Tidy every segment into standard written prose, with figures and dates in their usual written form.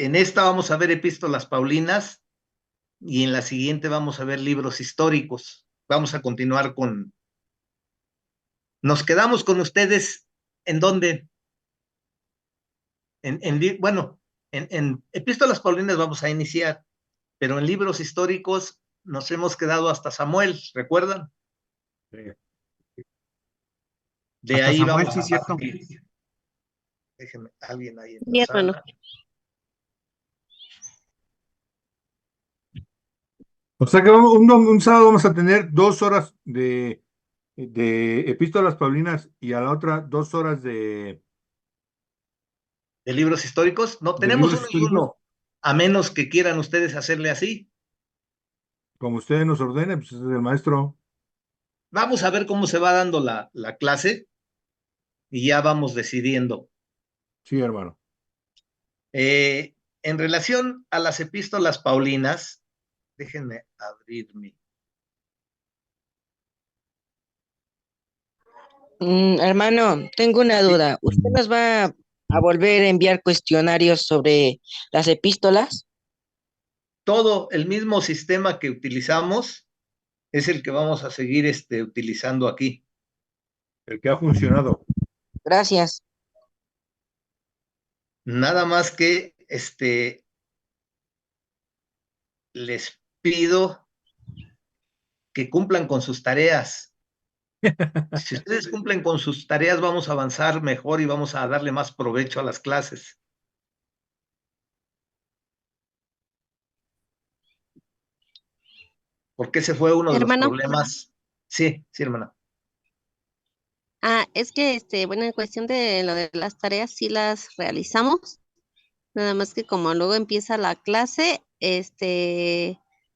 En esta vamos a ver epístolas paulinas y en la siguiente vamos a ver libros históricos. Vamos a continuar con... Nos quedamos con ustedes en dónde, bueno, en epístolas paulinas vamos a iniciar, pero en libros históricos nos hemos quedado hasta Samuel, ¿recuerdan? Sí. De Hasta ahí Samuel, vamos sí, a cierto. partir. Déjenme, alguien ahí en la Mi hermano. sala. O sea que un sábado vamos a tener 2 horas de epístolas paulinas y a la otra 2 horas De libros históricos, no, de tenemos libros uno y históricos. uno, a menos que quieran ustedes hacerle así. Como ustedes nos ordenen, pues es el maestro. Vamos a ver cómo se va dando la clase y ya vamos decidiendo. Sí, hermano. En relación a las epístolas paulinas, déjenme abrir mi... Hermano, tengo una duda. ¿Usted nos va a volver a enviar cuestionarios sobre las epístolas? Todo el mismo sistema que utilizamos es el que vamos a seguir utilizando aquí. El que ha funcionado. Gracias. Nada más que les pido que cumplan con sus tareas. Si ustedes cumplen con sus tareas, vamos a avanzar mejor y vamos a darle más provecho a las clases. Porque ese fue uno de los Hermano. problemas. Sí, sí, hermana. Es que, bueno, en cuestión de lo de las tareas, sí las realizamos. Nada más que como luego empieza la clase,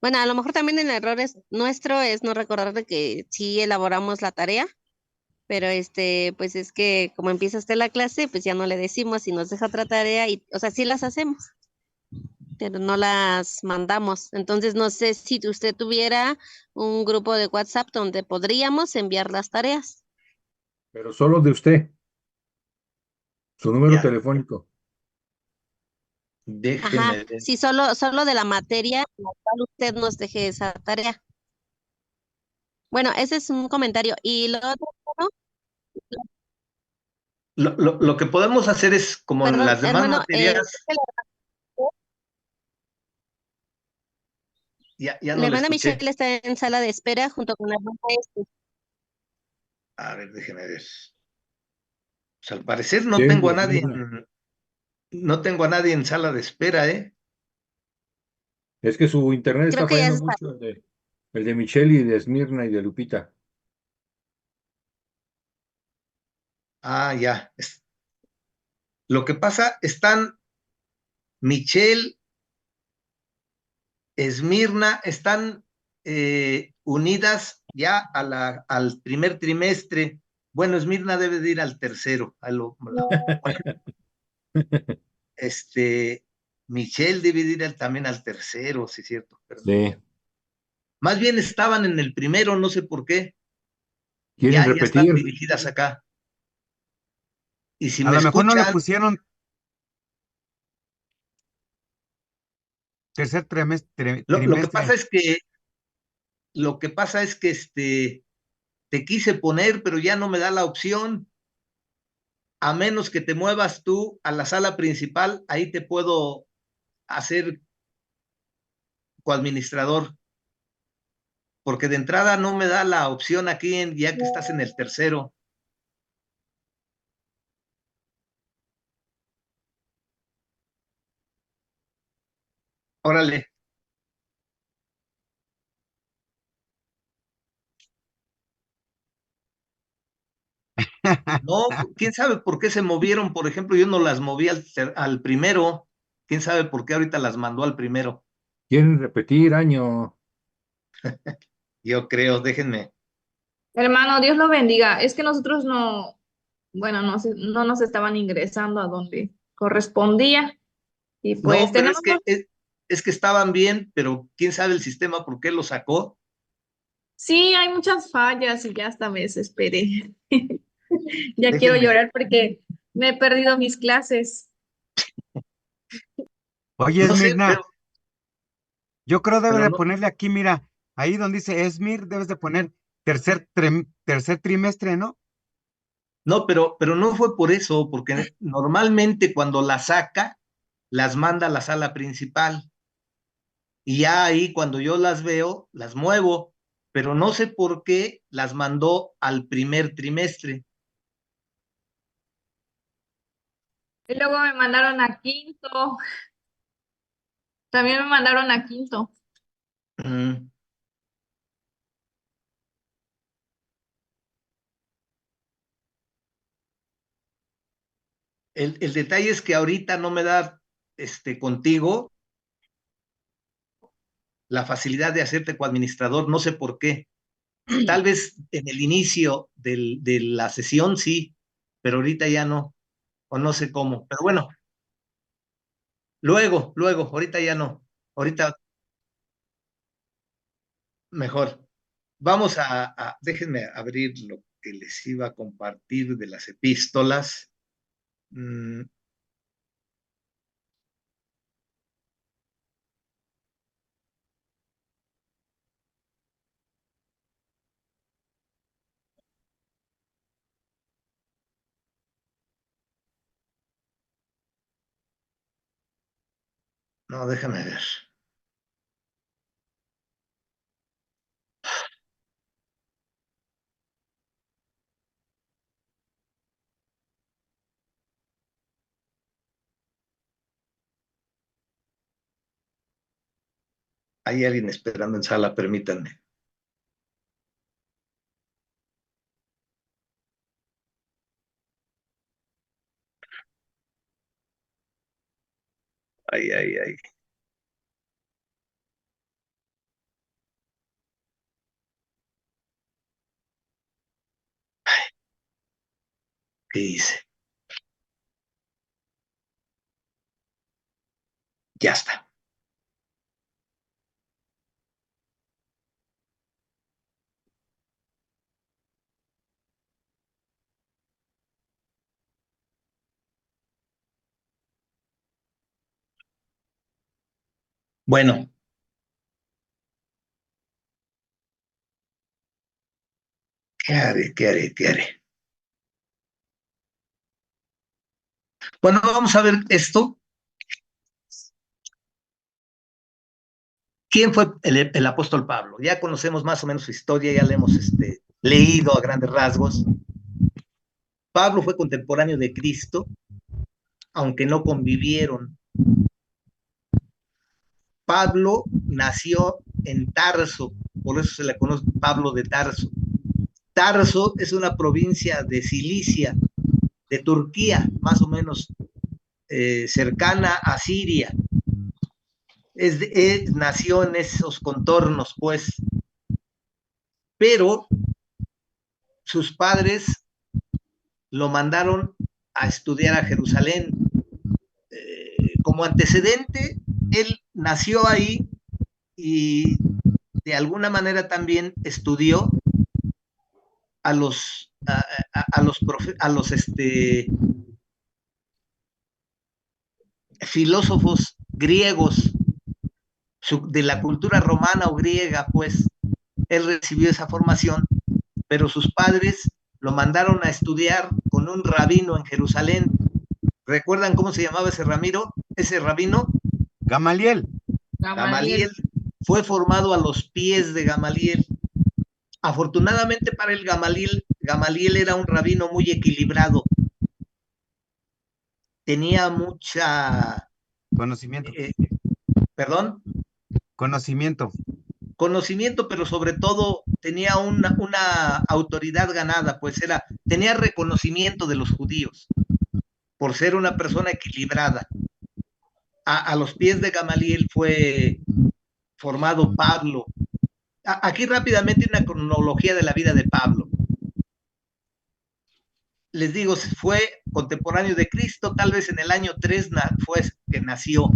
bueno, a lo mejor también el error es nuestro, es no recordar de que sí elaboramos la tarea, pero pues es que como empieza usted la clase, pues ya no le decimos y nos deja otra tarea y, o sea, sí las hacemos, pero no las mandamos. Entonces, no sé si usted tuviera un grupo de WhatsApp donde podríamos enviar las tareas. Pero solo de usted, su número Ya, telefónico. Ajá, déjeme ver. sí, solo de la materia en la cual usted nos deje esa tarea. Bueno, ese es un comentario. Y lo otro, ¿no? Lo que podemos hacer es, como en Perdón, las demás hermano, materias, ya la no lo hermana escuché. Michelle está en sala de espera junto con la hermana A ver, déjeme ver. Pues al parecer no Bien, tengo a de nadie Esmirna. no tengo a nadie en sala de espera, ¿eh? Es que su internet Creo está que ya fallando está. mucho, el de Michelle y de Esmirna y de Lupita. Ah, ya. Lo que pasa, están Michelle, Esmirna, están unidas ya al primer trimestre. Bueno, Esmirna debe de ir al tercero. Bueno, este, Michelle debe de ir también al tercero, sí es cierto. Sí. Más bien estaban en el primero, no sé por qué. ¿Quieren Ya están repetir? dirigidas acá. Y si A me lo mejor no le escuchan, pusieron tercer trimestre. lo que pasa es que te quise poner, pero ya no me da la opción, a menos que te muevas tú a la sala principal, ahí te puedo hacer coadministrador, porque de entrada no me da la opción aquí, ya que estás en el tercero. Órale. No, quién sabe por qué se movieron, por ejemplo, yo no las moví al primero, quién sabe por qué ahorita las mandó al primero. ¿Quieren repetir año? Yo creo, déjenme. Hermano, Dios lo bendiga. Es que nosotros no, bueno, no nos estaban ingresando a donde correspondía y No, pues pero tenemos, es que estaban bien, pero quién sabe el sistema por qué lo sacó. sí, hay muchas fallas y ya hasta me desesperé. Ya quiero Déjenme. llorar porque me he perdido mis clases. Oye, No sé, Esmirna, yo creo debe pero de no, ponerle aquí, mira, ahí donde dice Esmir, debes de poner tercer trimestre, ¿no? no, pero no fue por eso, porque normalmente cuando las saca, las manda a la sala principal. Y ya ahí cuando yo las veo, las muevo, pero no sé por qué las mandó al primer trimestre. Y luego me mandaron a quinto. También me mandaron a quinto. Mm. El detalle es que ahorita no me da contigo la facilidad de hacerte coadministrador, no sé por qué. Tal vez en el inicio de la sesión sí, pero ahorita ya no, o no sé cómo. Pero bueno, luego, ahorita ya no. Ahorita mejor. Vamos déjenme abrir lo que les iba a compartir de las epístolas. Mm, no, déjame ver. Hay alguien esperando en sala, permítanme. Ay. ¿Qué dice? Ya está. Bueno, ¿qué haré? Bueno, vamos a ver esto. ¿Quién fue el apóstol Pablo? Ya conocemos más o menos su historia, ya la hemos leído a grandes rasgos. Pablo fue contemporáneo de Cristo, aunque no convivieron. Pablo nació en Tarso, por eso se le conoce Pablo de Tarso. Tarso es una provincia de Cilicia, de Turquía, más o menos cercana a Siria. Nació en esos contornos, pues, pero sus padres lo mandaron a estudiar a Jerusalén. Como antecedente, él nació ahí y de alguna manera también estudió a los, a los filósofos griegos de la cultura romana o griega, pues él recibió esa formación, pero sus padres lo mandaron a estudiar con un rabino en Jerusalén. ¿Recuerdan cómo se llamaba ese rabino? Gamaliel. Gamaliel. Fue formado a los pies de Gamaliel. Afortunadamente para el Gamaliel era un rabino muy equilibrado. Tenía mucha... Conocimiento. ¿Perdón? Conocimiento, pero sobre todo tenía una autoridad ganada, pues tenía reconocimiento de los judíos por ser una persona equilibrada. A los pies de Gamaliel fue formado Pablo. Aquí rápidamente una cronología de la vida de Pablo. Les digo, fue contemporáneo de Cristo, tal vez en el año 3 fue que nació.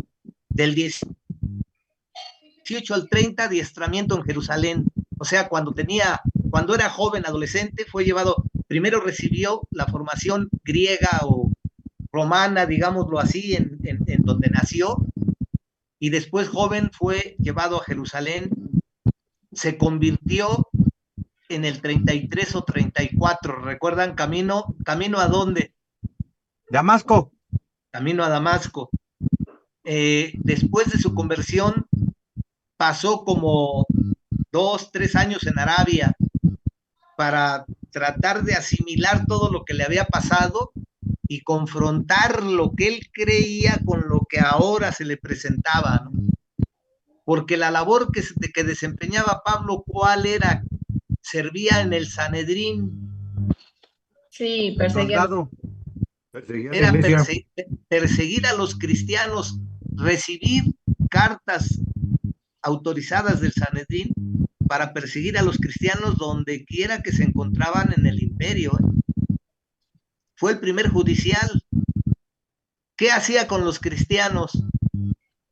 Del 18 al 30, adiestramiento en Jerusalén. O sea, cuando era joven, adolescente, fue llevado, primero recibió la formación griega o romana, digámoslo así, en donde nació, y después joven fue llevado a Jerusalén, se convirtió en el 33 o 34, ¿recuerdan? ¿Camino a dónde? Damasco. Camino a Damasco. Después de su conversión, pasó como 2, 3 años en Arabia para tratar de asimilar todo lo que le había pasado y confrontar lo que él creía con lo que ahora se le presentaba, ¿no? Porque la labor que desempeñaba Pablo, ¿cuál era? Servía en el Sanedrín. Sí, perseguía. Soldado. Perseguía a la Era iglesia. perseguir a los cristianos, recibir cartas autorizadas del Sanedrín para perseguir a los cristianos donde quiera que se encontraban en el imperio. Fue el primer judicial. ¿Qué hacía con los cristianos?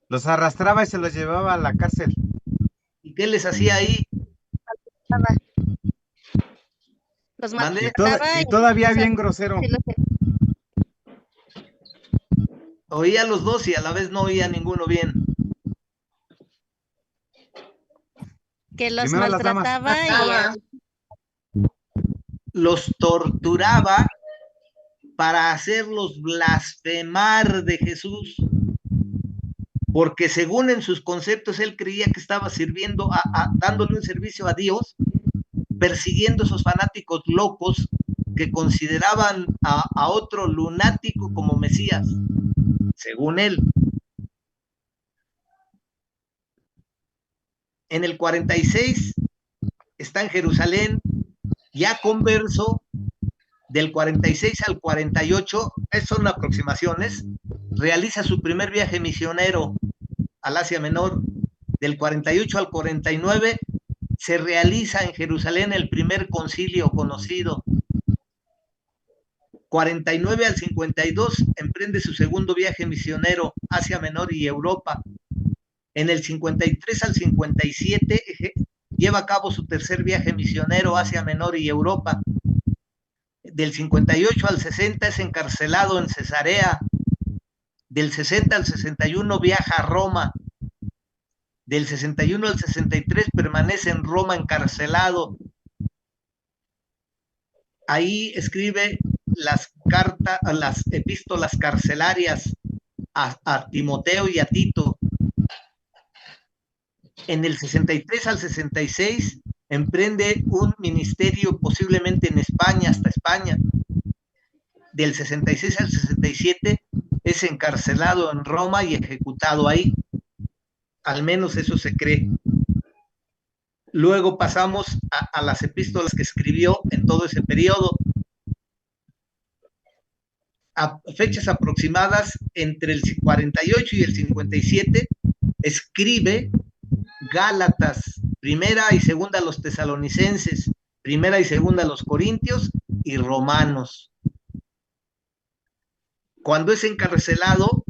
Los arrastraba y se los llevaba a la cárcel. ¿Y qué les hacía ahí? Los ¿Mande? maltrataba Y y todavía los- bien grosero. sí, Oía a los dos y a la vez no oía a ninguno bien. que los Primero las damas. maltrataba y Mataba. Los torturaba para hacerlos blasfemar de Jesús, porque según en sus conceptos él creía que estaba sirviendo, dándole un servicio a Dios, persiguiendo a esos fanáticos locos que consideraban a otro lunático como Mesías, según él. En el 46 está en Jerusalén, ya converso. Del 46 al 48, son aproximaciones, realiza su primer viaje misionero al Asia Menor. Del 48 al 49 se realiza en Jerusalén el primer concilio conocido. 49 al 52 emprende su segundo viaje misionero Asia Menor y Europa. En el 53 al 57 lleva a cabo su tercer viaje misionero Asia Menor y Europa. Del 58 al 60 es encarcelado en Cesarea. Del 60 al 61 viaja a Roma. Del 61 al 63 permanece en Roma encarcelado. Ahí escribe las epístolas carcelarias a Timoteo y a Tito. En el 63 al 66 emprende un ministerio posiblemente en España, hasta España. Del 66 al 67 es encarcelado en Roma y ejecutado ahí. Al menos eso se cree. Luego pasamos a las epístolas que escribió en todo ese periodo. A fechas aproximadas entre el 48 y el 57 escribe Gálatas, primera y segunda a los tesalonicenses, primera y segunda a los corintios y romanos. Cuando es encarcelado,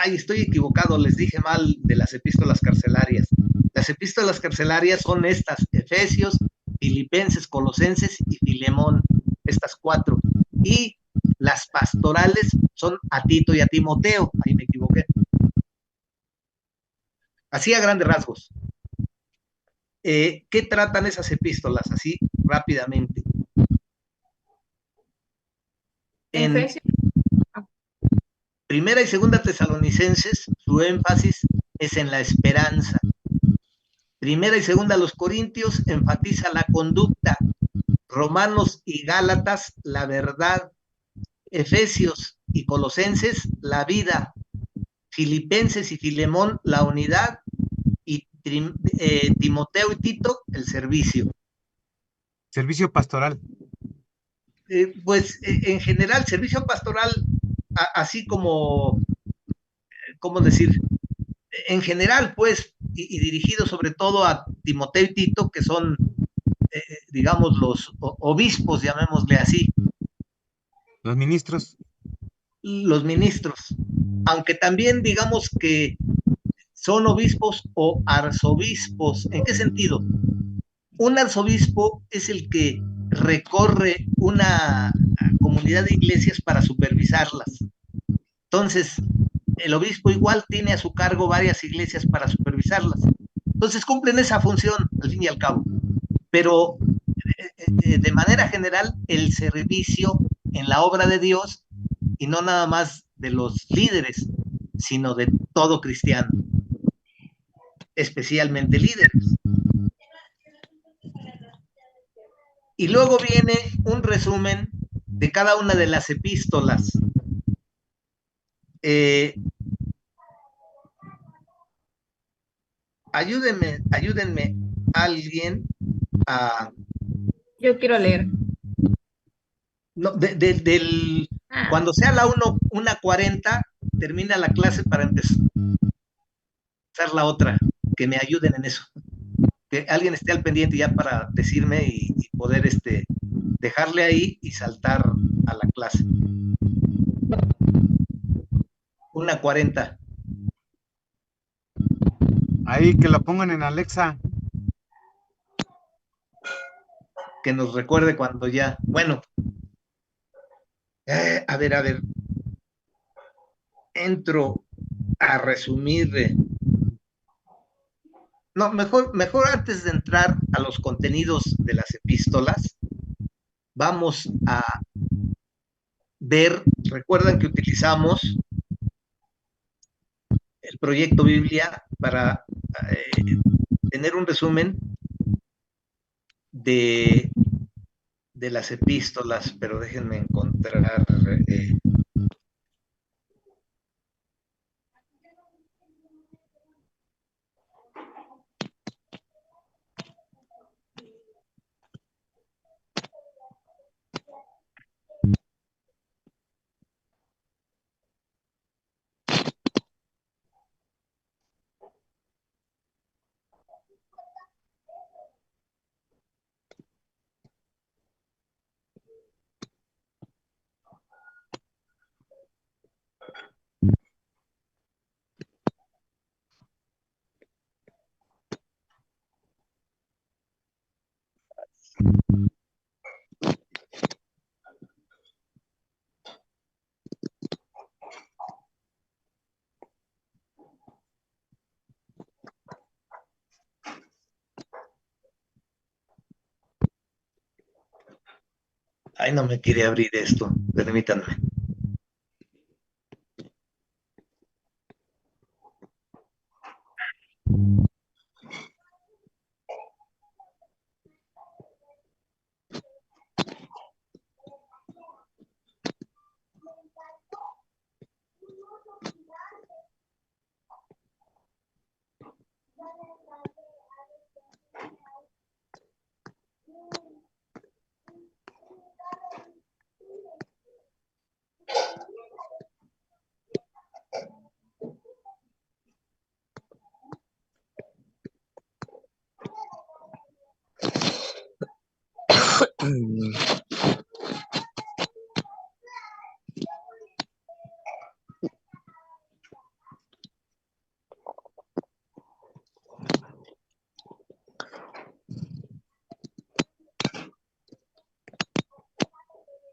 estoy equivocado, les dije mal de las epístolas carcelarias. Las epístolas carcelarias son estas: Efesios, Filipenses, Colosenses y Filemón, estas 4. Y las pastorales son a Tito y a Timoteo, ahí me equivoqué. Así a grandes rasgos. ¿Qué tratan esas epístolas? Así rápidamente. En Efesios. primera y segunda Tesalonicenses, su énfasis es en la esperanza. Primera y segunda a los Corintios enfatiza la conducta. Romanos y Gálatas, la verdad. Efesios y Colosenses, la vida. Filipenses y Filemón, la unidad. Y Timoteo y Tito, el servicio. Servicio pastoral. En general, servicio pastoral, así como, ¿cómo decir? En general, pues, y dirigido sobre todo a Timoteo y Tito, que son, digamos, los obispos, llamémosle así. Los ministros. Los ministros. Aunque también, digamos que son obispos o arzobispos. ¿En qué sentido? Un arzobispo es el que recorre una comunidad de iglesias para supervisarlas. Entonces, el obispo igual tiene a su cargo varias iglesias para supervisarlas. Entonces cumplen esa función, al fin y al cabo. Pero de manera general, el servicio en la obra de Dios, y no nada más de los líderes, sino de todo cristiano, especialmente líderes. Y luego viene un resumen de cada una de las epístolas. Ayúdenme alguien a... Yo quiero leer. No, Ah, cuando sea la 1:40, termina la clase para empezar la otra. Que me ayuden en eso. Que alguien esté al pendiente ya para decirme y poder dejarle ahí y saltar a la clase. 1:40. Ahí que lo pongan en Alexa. Que nos recuerde cuando ya. Bueno, a ver. Entro a resumir. No, mejor antes de entrar a los contenidos de las epístolas, vamos a ver, recuerdan que utilizamos el proyecto Biblia para tener un resumen de las epístolas, pero déjenme encontrar. Ay, no me quiere abrir esto, permítanme.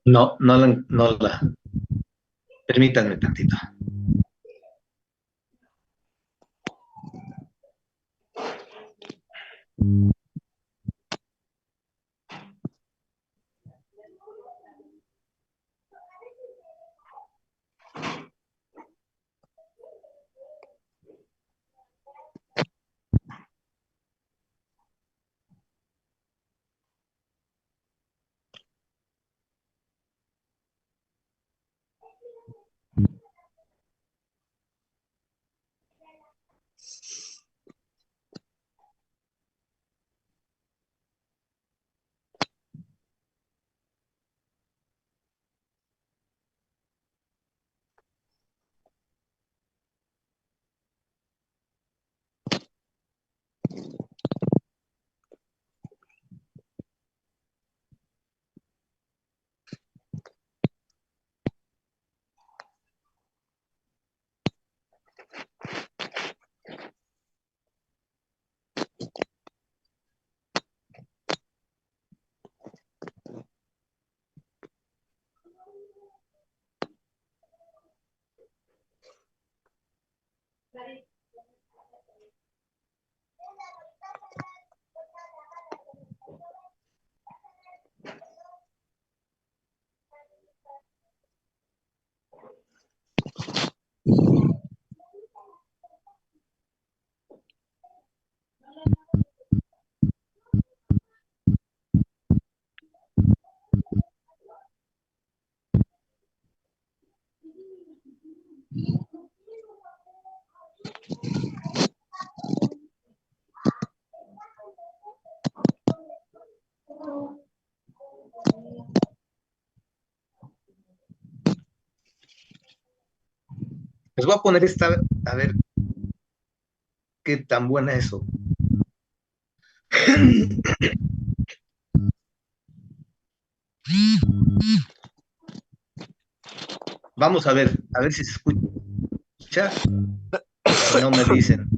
No la. Permítanme tantito. Les voy a poner esta, a ver qué tan buena es eso. Vamos a ver si se escucha. No me dicen.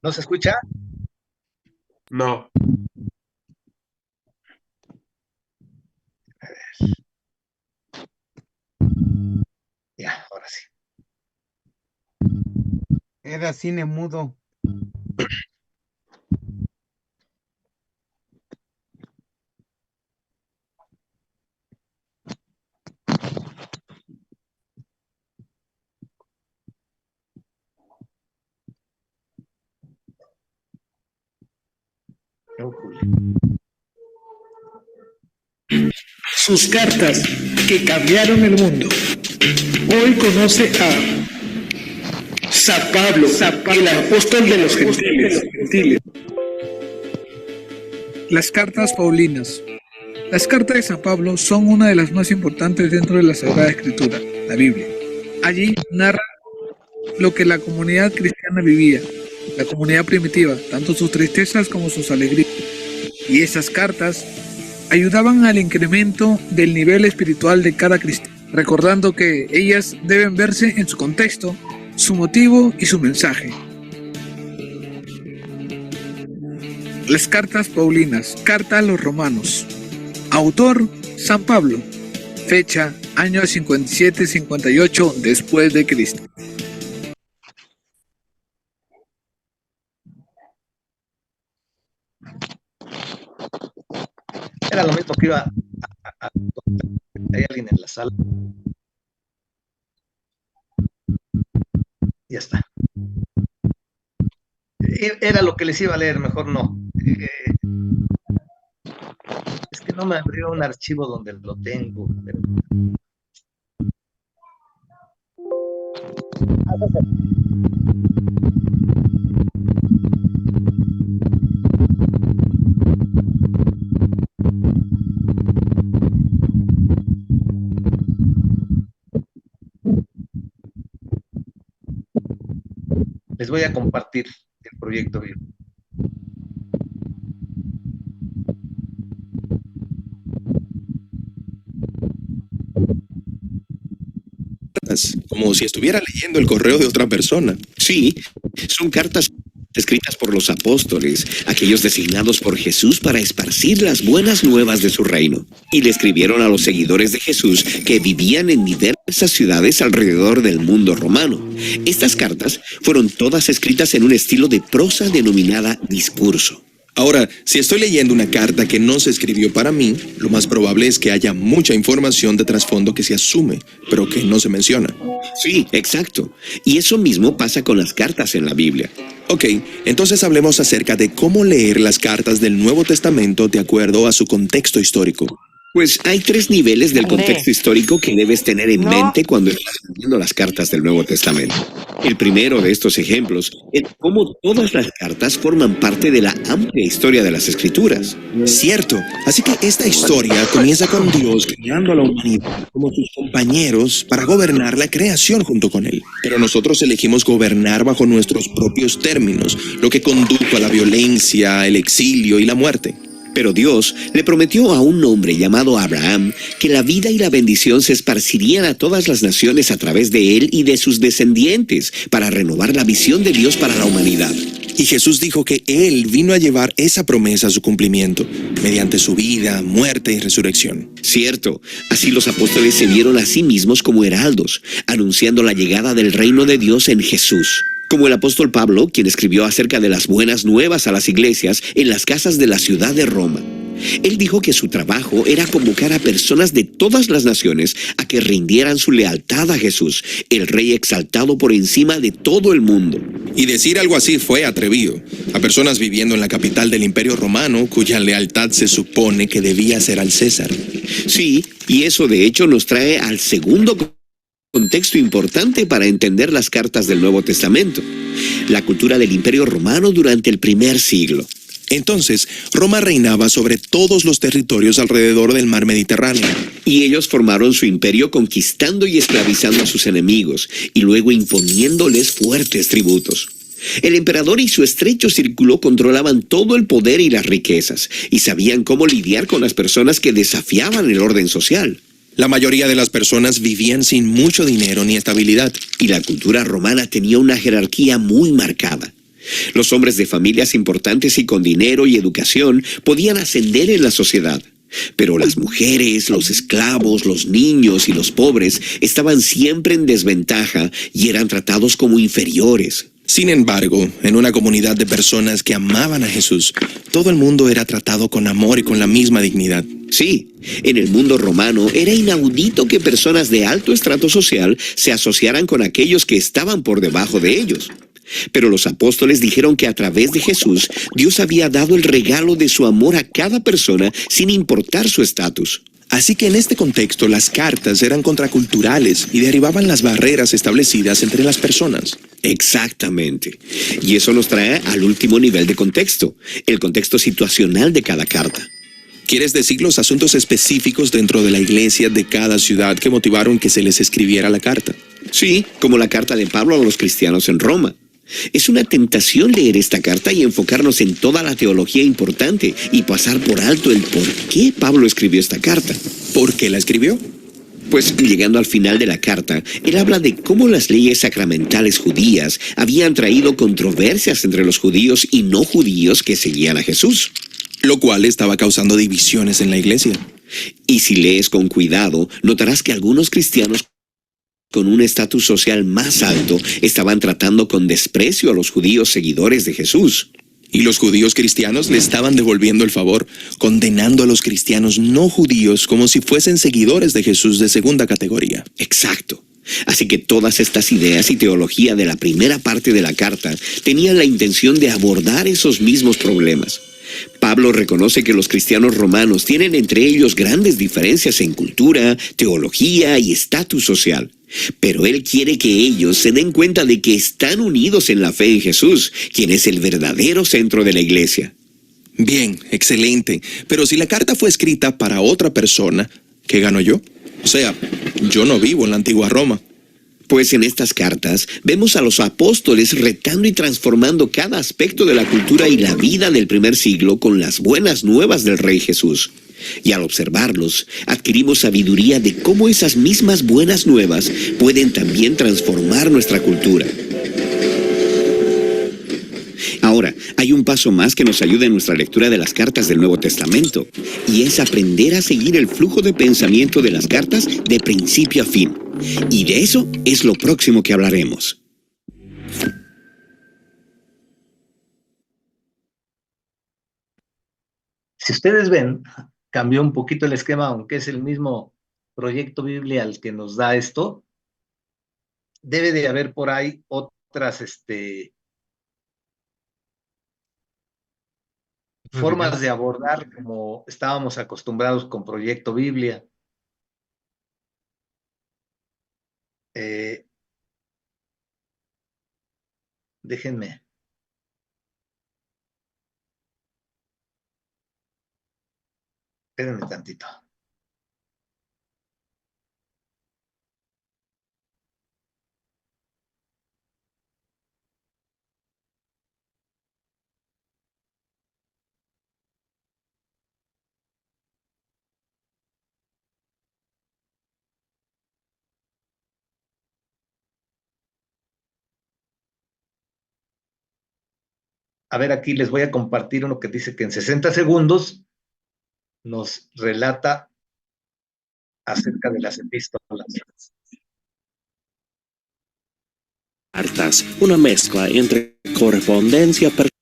¿No se escucha? No. A ver. Ya, ahora sí. Era cine mudo. No, Julio. Sus cartas que cambiaron el mundo. Hoy conoce a San Pablo, el apóstol de los gentiles. Las cartas paulinas. Las cartas de San Pablo son una de las más importantes dentro de la Sagrada Escritura, la Biblia. Allí narra lo que la comunidad cristiana vivía, la comunidad primitiva, tanto sus tristezas como sus alegrías. Y esas cartas ayudaban al incremento del nivel espiritual de cada cristiano, recordando que ellas deben verse en su contexto, su motivo y su mensaje. Las cartas paulinas, carta a los romanos. Autor, San Pablo. Fecha, año 57-58 después de Cristo. Era lo mismo que iba a hay alguien en la sala. Ya está. Era lo que les iba a leer, mejor no. Es que no me abrió un archivo donde lo tengo. Pero... Les voy a compartir el proyecto vivo. Como si estuviera leyendo el correo de otra persona. Sí, son cartas escritas por los apóstoles, aquellos designados por Jesús para esparcir las buenas nuevas de su reino. Y le escribieron a los seguidores de Jesús que vivían en diversas ciudades alrededor del mundo romano. Estas cartas fueron todas escritas en un estilo de prosa denominada discurso. Ahora, si estoy leyendo una carta que no se escribió para mí, lo más probable es que haya mucha información de trasfondo que se asume, pero que no se menciona. Sí, exacto. Y eso mismo pasa con las cartas en la Biblia. Ok, entonces hablemos acerca de cómo leer las cartas del Nuevo Testamento de acuerdo a su contexto histórico. Pues hay 3 niveles del contexto histórico que debes tener en mente cuando estás leyendo las cartas del Nuevo Testamento. El primero de estos ejemplos es cómo todas las cartas forman parte de la amplia historia de las Escrituras. Cierto, así que esta historia comienza con Dios creando a la humanidad como sus compañeros para gobernar la creación junto con Él. Pero nosotros elegimos gobernar bajo nuestros propios términos, lo que condujo a la violencia, el exilio y la muerte. Pero Dios le prometió a un hombre llamado Abraham que la vida y la bendición se esparcirían a todas las naciones a través de él y de sus descendientes para renovar la visión de Dios para la humanidad. Y Jesús dijo que Él vino a llevar esa promesa a su cumplimiento, mediante su vida, muerte y resurrección. Cierto, así los apóstoles se vieron a sí mismos como heraldos, anunciando la llegada del reino de Dios en Jesús. Como el apóstol Pablo, quien escribió acerca de las buenas nuevas a las iglesias en las casas de la ciudad de Roma. Él dijo que su trabajo era convocar a personas de todas las naciones a que rindieran su lealtad a Jesús, el Rey exaltado por encima de todo el mundo. Y decir algo así fue atrevido. A personas viviendo en la capital del Imperio Romano, cuya lealtad se supone que debía ser al César. Sí, y eso de hecho nos trae al segundo contexto importante para entender las cartas del Nuevo Testamento: la cultura del Imperio Romano durante el primer siglo. Entonces, Roma reinaba sobre todos los territorios alrededor del mar Mediterráneo. Y ellos formaron su imperio conquistando y esclavizando a sus enemigos, y luego imponiéndoles fuertes tributos. El emperador y su estrecho círculo controlaban todo el poder y las riquezas, y sabían cómo lidiar con las personas que desafiaban el orden social. La mayoría de las personas vivían sin mucho dinero ni estabilidad. Y la cultura romana tenía una jerarquía muy marcada. Los hombres de familias importantes y con dinero y educación podían ascender en la sociedad. Pero las mujeres, los esclavos, los niños y los pobres estaban siempre en desventaja y eran tratados como inferiores. Sin embargo, en una comunidad de personas que amaban a Jesús, todo el mundo era tratado con amor y con la misma dignidad. Sí, en el mundo romano era inaudito que personas de alto estrato social se asociaran con aquellos que estaban por debajo de ellos. Pero los apóstoles dijeron que a través de Jesús, Dios había dado el regalo de su amor a cada persona sin importar su estatus. Así que en este contexto las cartas eran contraculturales y derribaban las barreras establecidas entre las personas. Exactamente. Y eso nos trae al último nivel de contexto, el contexto situacional de cada carta. ¿Quieres decir los asuntos específicos dentro de la iglesia de cada ciudad que motivaron que se les escribiera la carta? Sí, como la carta de Pablo a los cristianos en Roma. Es una tentación leer esta carta y enfocarnos en toda la teología importante y pasar por alto el por qué Pablo escribió esta carta. ¿Por qué la escribió? Pues llegando al final de la carta, él habla de cómo las leyes sacramentales judías habían traído controversias entre los judíos y no judíos que seguían a Jesús. Lo cual estaba causando divisiones en la iglesia. Y si lees con cuidado, notarás que algunos cristianos con un estatus social más alto estaban tratando con desprecio a los judíos seguidores de Jesús. Y los judíos cristianos le estaban devolviendo el favor, condenando a los cristianos no judíos como si fuesen seguidores de Jesús de segunda categoría. Exacto. Así que todas estas ideas y teología de la primera parte de la carta tenían la intención de abordar esos mismos problemas. Pablo reconoce que los cristianos romanos tienen entre ellos grandes diferencias en cultura, teología y estatus social. Pero él quiere que ellos se den cuenta de que están unidos en la fe en Jesús, quien es el verdadero centro de la iglesia. Bien, excelente. Pero si la carta fue escrita para otra persona, ¿qué gano yo? O sea, yo no vivo en la antigua Roma. Pues en estas cartas vemos a los apóstoles retando y transformando cada aspecto de la cultura y la vida del primer siglo con las buenas nuevas del Rey Jesús. Y al observarlos, adquirimos sabiduría de cómo esas mismas buenas nuevas pueden también transformar nuestra cultura. Ahora, hay un paso más que nos ayuda en nuestra lectura de las cartas del Nuevo Testamento, y es aprender a seguir el flujo de pensamiento de las cartas de principio a fin. Y de eso es lo próximo que hablaremos. Si ustedes ven, cambió un poquito el esquema, aunque es el mismo proyecto Biblia el que nos da esto. Debe de haber por ahí otras formas de abordar como estábamos acostumbrados con Proyecto Biblia. Déjenme. Espérenme tantito. A ver, aquí les voy a compartir uno que dice que en 60 segundos nos relata acerca de las epístolas. Cartas, una mezcla entre correspondencia personal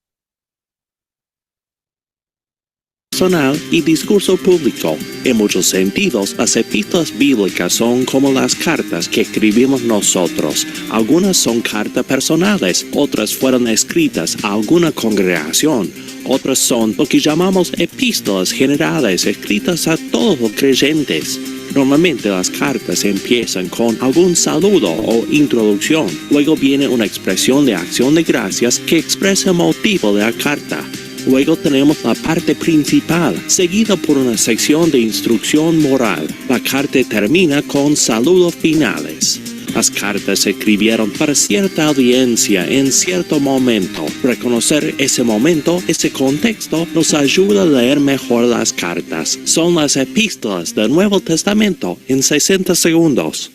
y discurso público. En muchos sentidos, las epístolas bíblicas son como las cartas que escribimos nosotros. Algunas son cartas personales, otras fueron escritas a alguna congregación, otras son lo que llamamos epístolas generales escritas a todos los creyentes. Normalmente las cartas empiezan con algún saludo o introducción, luego viene una expresión de acción de gracias que expresa el motivo de la carta. Luego tenemos la parte principal, seguida por una sección de instrucción moral. La carta termina con saludos finales. Las cartas se escribieron para cierta audiencia en cierto momento. Reconocer ese momento, ese contexto, nos ayuda a leer mejor las cartas. Son las epístolas del Nuevo Testamento en 60 segundos.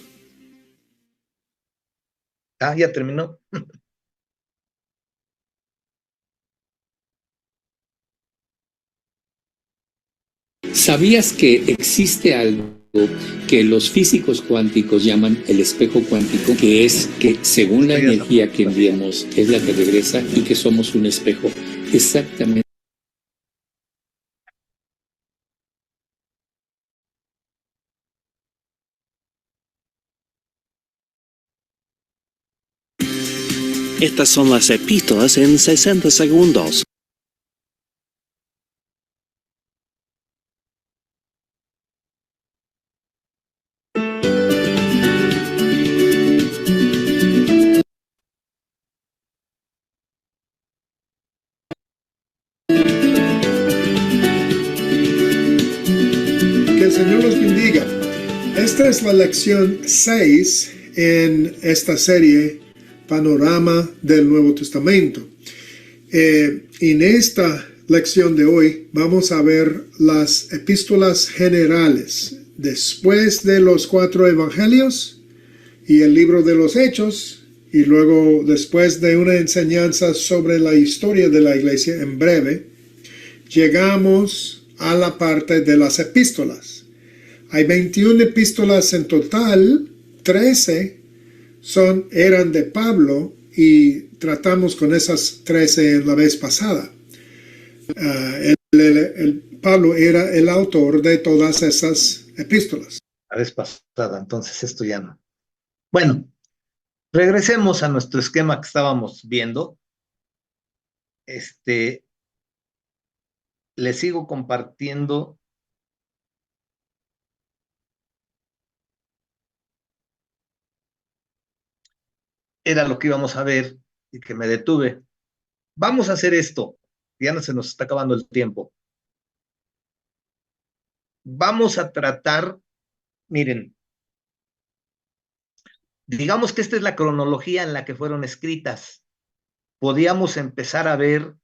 Ah, ya terminó. ¿Sabías que existe algo que los físicos cuánticos llaman el espejo cuántico? Que es que según la energía que enviamos es la que regresa y que somos un espejo. Exactamente. Estas son las epístolas en 60 segundos. Que el Señor los bendiga. Esta es la lección 6 en esta serie Panorama del Nuevo Testamento. En esta lección de hoy vamos a ver las epístolas generales. Después de los 4 evangelios y el libro de los Hechos, y luego después de una enseñanza sobre la historia de la iglesia en breve, llegamos a la parte de las epístolas. Hay 21 epístolas en total, 13 eran de Pablo y tratamos con esas 13 en la vez pasada. Pablo era el autor de todas esas epístolas. La vez pasada, entonces esto ya no. Bueno, regresemos a nuestro esquema que estábamos viendo. Les sigo compartiendo. Era lo que íbamos a ver y que me detuve. Vamos a hacer esto. Ya no se nos está acabando el tiempo. Vamos a tratar, miren, digamos que esta es la cronología en la que fueron escritas. Podíamos empezar a ver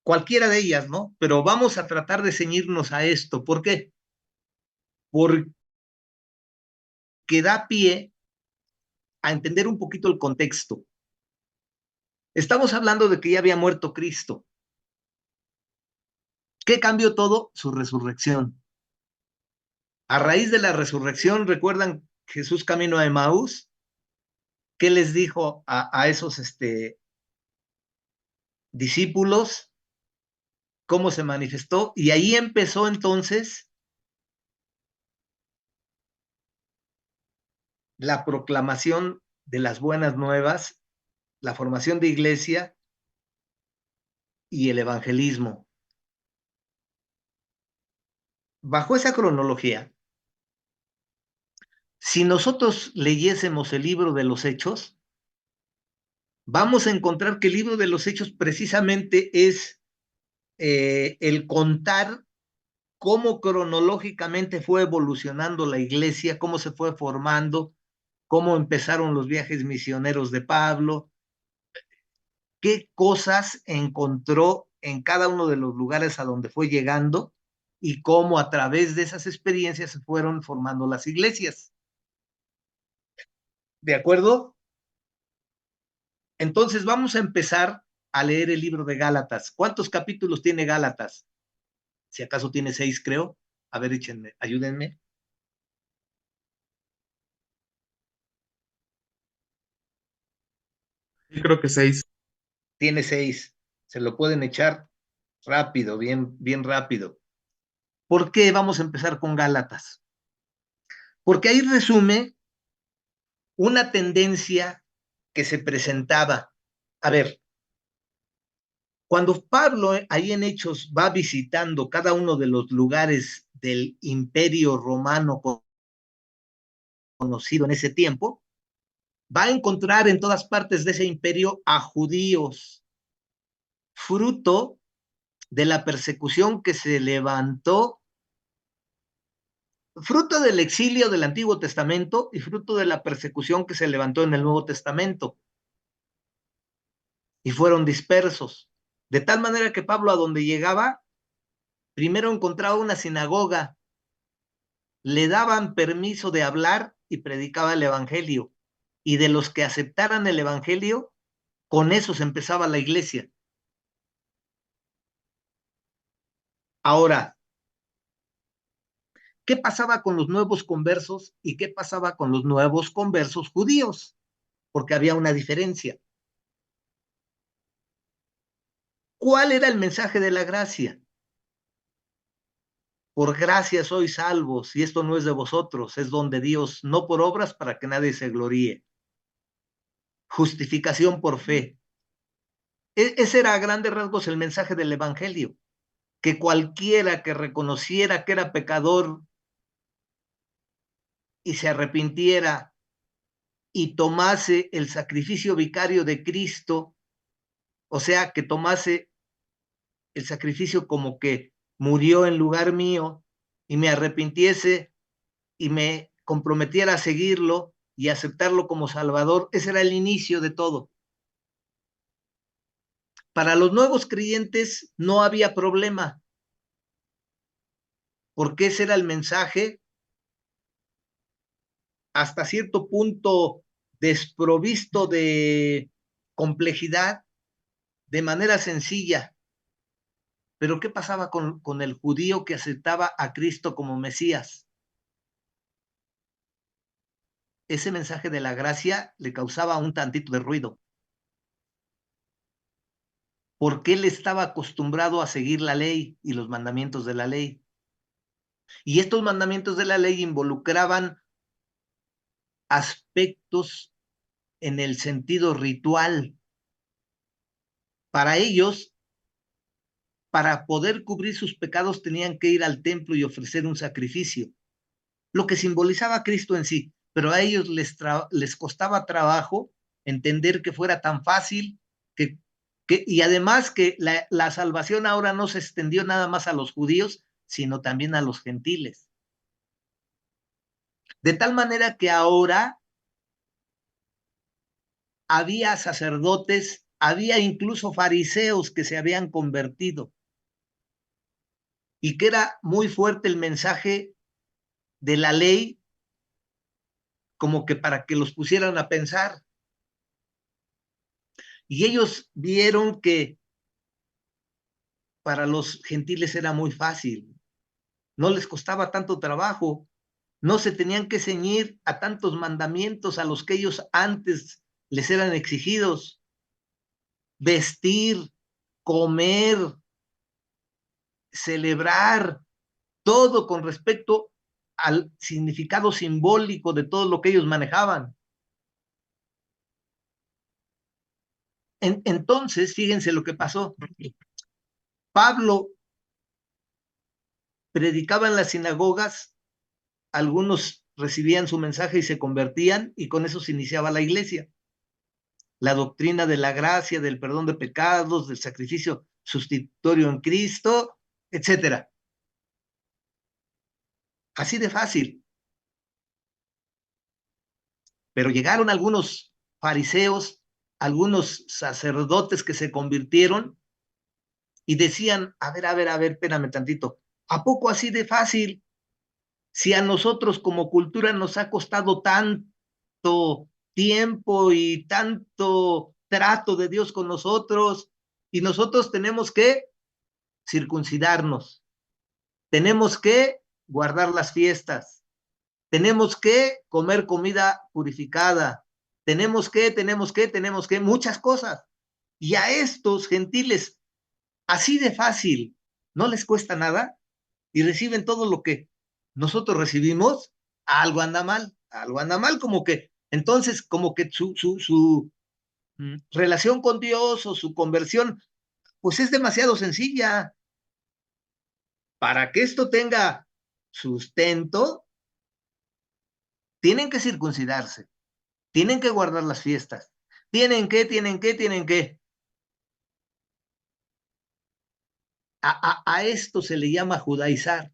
cualquiera de ellas, ¿no? Pero vamos a tratar de ceñirnos a esto. ¿Por qué? Porque da pie a entender un poquito el contexto. Estamos hablando de que ya había muerto Cristo. ¿Qué cambió todo? Su resurrección. A raíz de la resurrección, ¿recuerdan Jesús camino a Emaús? ¿Qué les dijo a esos discípulos? ¿Cómo se manifestó? Y ahí empezó entonces la proclamación de las buenas nuevas, la formación de iglesia y el evangelismo. Bajo esa cronología, si nosotros leyésemos el libro de los Hechos, vamos a encontrar que el libro de los Hechos precisamente es el contar cómo cronológicamente fue evolucionando la iglesia, cómo se fue formando, cómo empezaron los viajes misioneros de Pablo, qué cosas encontró en cada uno de los lugares a donde fue llegando y cómo a través de esas experiencias se fueron formando las iglesias. ¿De acuerdo? Entonces vamos a empezar a leer el libro de Gálatas. ¿Cuántos capítulos tiene Gálatas? Si acaso tiene 6, creo. A ver, échenme, ayúdenme. Yo creo que 6. Tiene 6. Se lo pueden echar rápido, bien, bien rápido. ¿Por qué vamos a empezar con Gálatas? Porque ahí resume una tendencia que se presentaba. A ver, cuando Pablo ahí en Hechos va visitando cada uno de los lugares del Imperio Romano conocido en ese tiempo, va a encontrar en todas partes de ese imperio a judíos, fruto de la persecución que se levantó, fruto del exilio del Antiguo Testamento y fruto de la persecución que se levantó en el Nuevo Testamento. Y fueron dispersos. De tal manera que Pablo, a donde llegaba, primero encontraba una sinagoga, le daban permiso de hablar y predicaba el evangelio. Y de los que aceptaran el evangelio, con eso se empezaba la iglesia. Ahora, ¿qué pasaba con los nuevos conversos y qué pasaba con los nuevos conversos judíos? Porque había una diferencia. ¿Cuál era el mensaje de la gracia? Por gracia sois salvos, y esto no es de vosotros, es don de Dios, no por obras para que nadie se gloríe. Justificación por fe. Ese era a grandes rasgos el mensaje del evangelio, que cualquiera que reconociera que era pecador y se arrepintiera y tomase el sacrificio vicario de Cristo, o sea, que tomase el sacrificio como que murió en lugar mío y me arrepintiese y me comprometiera a seguirlo y aceptarlo como Salvador, ese era el inicio de todo. Para los nuevos creyentes no había problema, porque ese era el mensaje hasta cierto punto desprovisto de complejidad, de manera sencilla. Pero ¿qué pasaba con el judío que aceptaba a Cristo como Mesías? Ese mensaje de la gracia le causaba un tantito de ruido, porque él estaba acostumbrado a seguir la ley y los mandamientos de la ley. Y estos mandamientos de la ley involucraban aspectos en el sentido ritual. Para ellos, para poder cubrir sus pecados, tenían que ir al templo y ofrecer un sacrificio, lo que simbolizaba a Cristo en sí, pero a ellos les costaba trabajo entender que fuera tan fácil, y además que la salvación ahora no se extendió nada más a los judíos, sino también a los gentiles. De tal manera que ahora había sacerdotes, había incluso fariseos que se habían convertido, y que era muy fuerte el mensaje de la ley, como que para que los pusieran a pensar. Y ellos vieron que para los gentiles era muy fácil, no les costaba tanto trabajo, no se tenían que ceñir a tantos mandamientos a los que ellos antes les eran exigidos. Vestir, comer, celebrar, todo con respecto al significado simbólico de todo lo que ellos manejaban. Entonces, fíjense lo que pasó. Pablo predicaba en las sinagogas, algunos recibían su mensaje y se convertían, y con eso se iniciaba la iglesia. La doctrina de la gracia, del perdón de pecados, del sacrificio sustitutorio en Cristo, etcétera. Así de fácil. Pero llegaron algunos fariseos, algunos sacerdotes que se convirtieron y decían, a ver, espérame tantito, ¿a poco así de fácil? Si a nosotros como cultura nos ha costado tanto tiempo y trato de Dios con nosotros y nosotros tenemos que circuncidarnos, tenemos que guardar las fiestas, tenemos que comer comida purificada, tenemos que, muchas cosas. Y a estos gentiles, así de fácil, no les cuesta nada y reciben todo lo que nosotros recibimos. Algo anda mal, como que, entonces, como que su relación con Dios o su conversión, pues es demasiado sencilla. Para que esto tenga sustento, tienen que circuncidarse, tienen que guardar las fiestas, tienen que. A esto se le llama judaizar.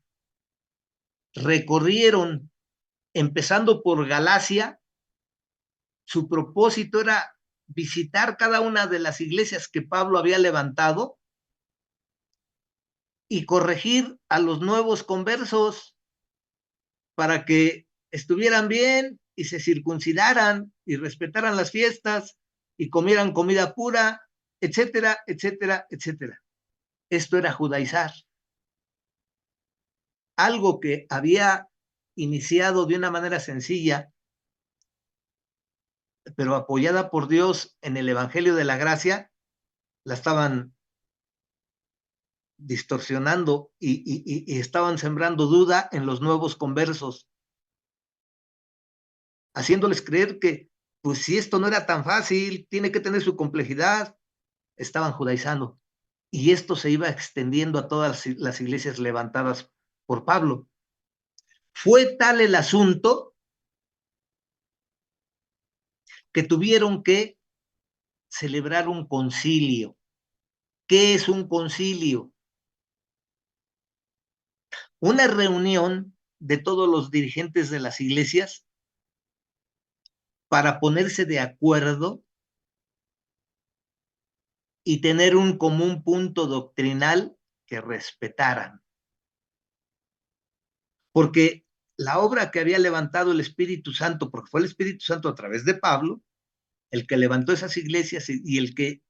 Recorrieron, empezando por Galacia, su propósito era visitar cada una de las iglesias que Pablo había levantado y corregir a los nuevos conversos para que estuvieran bien y se circuncidaran y respetaran las fiestas y comieran comida pura, etcétera, etcétera, etcétera. Esto era judaizar. Algo que había iniciado de una manera sencilla, pero apoyada por Dios en el Evangelio de la Gracia, la estaban distorsionando y estaban sembrando duda en los nuevos conversos, haciéndoles creer que, pues si esto no era tan fácil, tiene que tener su complejidad. Estaban judaizando. Y esto se iba extendiendo a todas las iglesias levantadas por Pablo. Fue tal el asunto que tuvieron que celebrar un concilio. ¿Qué es un concilio? Una reunión de todos los dirigentes de las iglesias para ponerse de acuerdo y tener un común punto doctrinal que respetaran. Porque la obra que había levantado el Espíritu Santo, porque fue el Espíritu Santo a través de Pablo, el que levantó esas iglesias y el que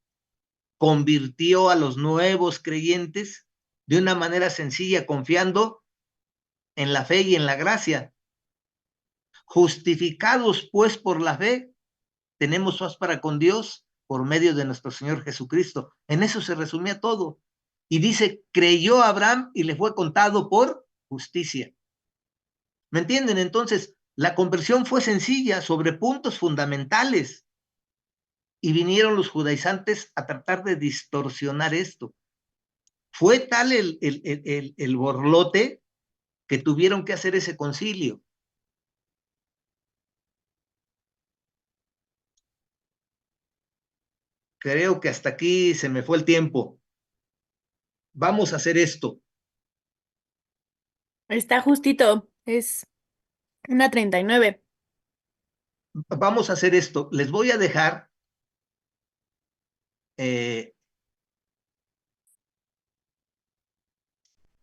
convirtió a los nuevos creyentes de una manera sencilla, confiando en la fe y en la gracia. Justificados pues por la fe, tenemos paz para con Dios por medio de nuestro Señor Jesucristo. En eso se resumía todo. Y dice, creyó Abraham y le fue contado por justicia. ¿Me entienden? Entonces, la conversión fue sencilla sobre puntos fundamentales. Y vinieron los judaizantes a tratar de distorsionar esto. Fue tal el borlote que tuvieron que hacer ese concilio. Creo que hasta aquí se me fue el tiempo. Vamos a hacer esto. Está justito, es 1:39. Vamos a hacer esto. Les voy a dejar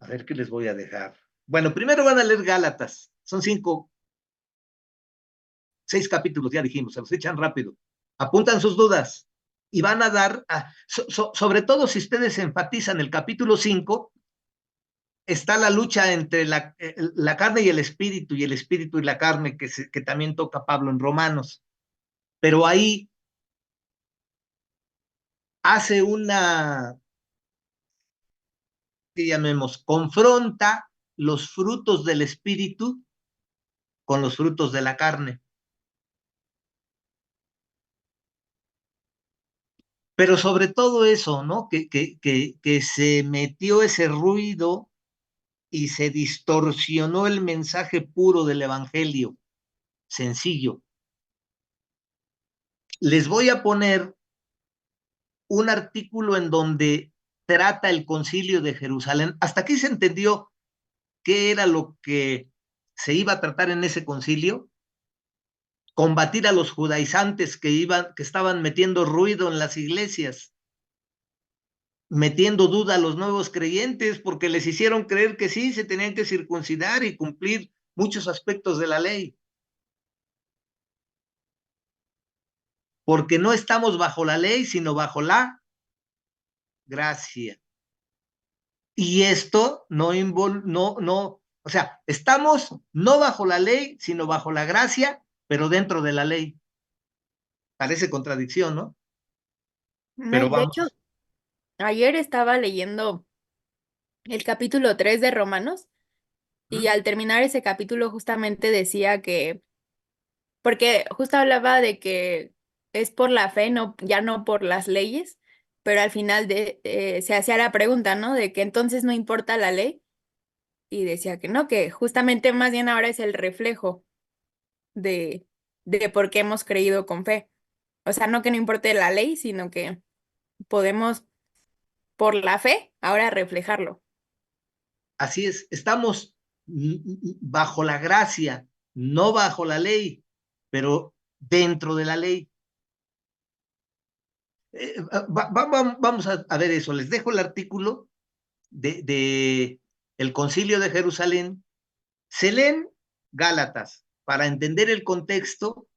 a ver qué les voy a dejar. Bueno, primero van a leer Gálatas. Son 6 capítulos, ya dijimos, se los echan rápido. Apuntan sus dudas y van a dar, sobre todo si ustedes enfatizan el capítulo 5, está la lucha entre la carne y el espíritu y la carne, que también toca Pablo en Romanos. Pero ahí hace que llamemos, confronta los frutos del espíritu con los frutos de la carne. Pero sobre todo eso, ¿no? Que se metió ese ruido y se distorsionó el mensaje puro del evangelio, sencillo. Les voy a poner un artículo en donde trata el concilio de Jerusalén. Hasta aquí se entendió qué era lo que se iba a tratar en ese concilio. Combatir a los judaizantes que estaban metiendo ruido en las iglesias, metiendo duda a los nuevos creyentes, porque les hicieron creer que sí, se tenían que circuncidar y cumplir muchos aspectos de la ley. porque no estamos bajo la ley, sino bajo la gracia. Y esto o sea, estamos no bajo la ley, sino bajo la gracia, pero dentro de la ley. Parece contradicción, ¿no? Pero De hecho, vamos. ayer estaba leyendo el capítulo 3 de Romanos y al terminar ese capítulo justamente decía que, porque justo hablaba de que es por la fe, no, ya no por las leyes, pero al final se hacía la pregunta, ¿no? De que entonces no importa la ley y decía que no, que justamente más bien ahora es el reflejo de, de por qué hemos creído con fe. O sea, no que no importe la ley, sino que podemos, por la fe, ahora reflejarlo. Así es, estamos bajo la gracia, no bajo la ley, pero dentro de la ley. Vamos a ver eso. Les dejo el artículo de el Concilio de Jerusalén. Se leen Gálatas para entender el contexto,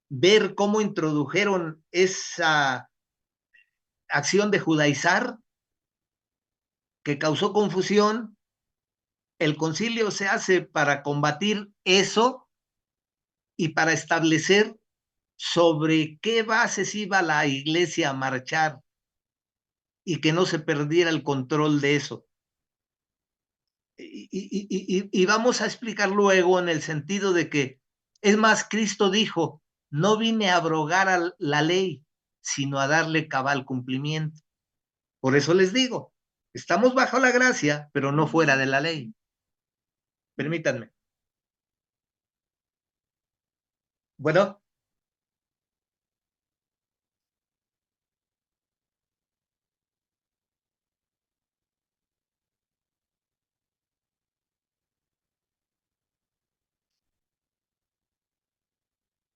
ver cómo introdujeron esa acción de judaizar que causó confusión. El concilio se hace para combatir eso y para establecer sobre qué bases iba la iglesia a marchar y que no se perdiera el control de eso. Y vamos a explicar luego en el sentido de que, es más, Cristo dijo, no vine a abrogar a la ley, sino a darle cabal cumplimiento. Por eso les digo, estamos bajo la gracia, pero no fuera de la ley. Permítanme. Bueno.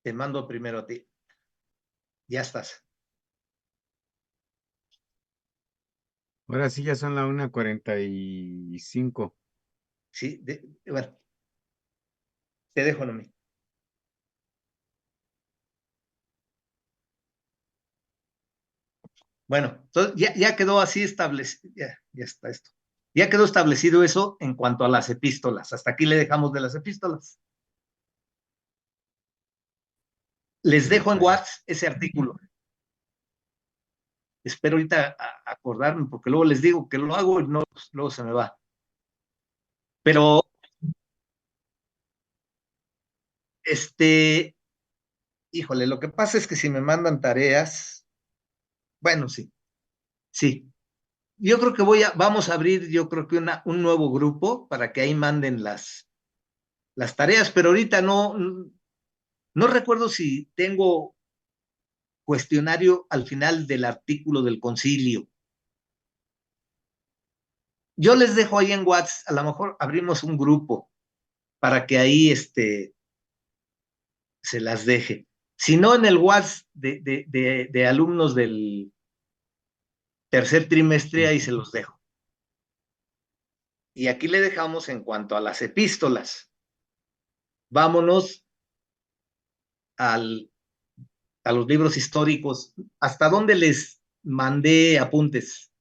Te mando primero a ti. Ya estás. Ahora sí ya son la 1:45. Sí, bueno, te dejo, Nomi. Bueno, entonces ya quedó así establecido, ya está esto. Ya quedó establecido eso en cuanto a las epístolas. Hasta aquí le dejamos de las epístolas. Les dejo en WhatsApp ese artículo. Espero ahorita acordarme, porque luego les digo que lo hago y no, luego se me va. Pero, híjole, lo que pasa es que si me mandan tareas, bueno, sí. Yo creo que vamos a abrir, yo creo que un nuevo grupo para que ahí manden las tareas, pero ahorita no recuerdo si tengo cuestionario al final del artículo del concilio. Yo les dejo ahí en WhatsApp, a lo mejor abrimos un grupo para que ahí se las deje. Si no, en el WhatsApp de alumnos del tercer trimestre, ahí se los dejo. Y aquí le dejamos en cuanto a las epístolas. Vámonos a los libros históricos. ¿Hasta dónde les mandé apuntes?